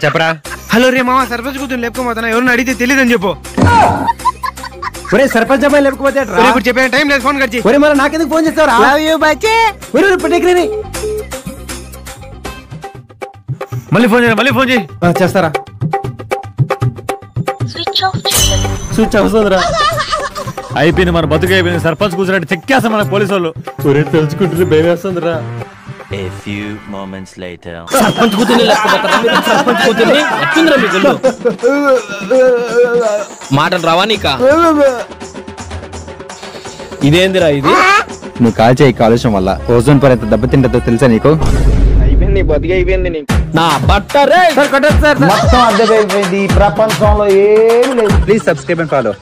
చెప్పరా. హలో రే మామ, సర్పంచ్ కూతురు లేపుకోపోతున్నా, ఎవరిని అడిగితే తెలియదని చెప్పు. ఒరే సర్పంచ్ అమ్మాయి లేకపోతే ఇప్పుడు చెప్పే టైం లేదు, ఫోన్ ఖర్చు. ఒరే మరి నాకెందుకు ఫోన్ చేస్తావురా? మళ్ళీ ఫోన్ చేయి. చేస్తారా? స్విచ్ అవుతుందిరా. అయిపోయింది, మన బతుకు అయిపోయింది. సర్పంచ్ కూర్చున్నట్టు చెక్కేస్తాం మన పోలీసు వాళ్ళు. ఒరే తెలుసుకుంటే భయం వేస్తుందిరా. A few moments later. Sarpanch కూతుర్ని లేకపోతారా మీరు? సర్పంచ్ కూతుర్ని ఎట్టిందిరా మీ గొల్లు? మాటలు రావా నీకా? ఇదేందిరా ఇది? నువ్వు కాల్చే ఈ కాలుష్యం వల్ల ఓజోన్ పొర ఎంత దెబ్బతింటుందో తెలుసా నీకు? అయిపోయింది, బతికి అయిపోయింది నీకు. నా బట్ట రే మొత్తం అర్థమైపోయింది. ప్రపంచంలో ఏమి లేదు. Please subscribe and follow.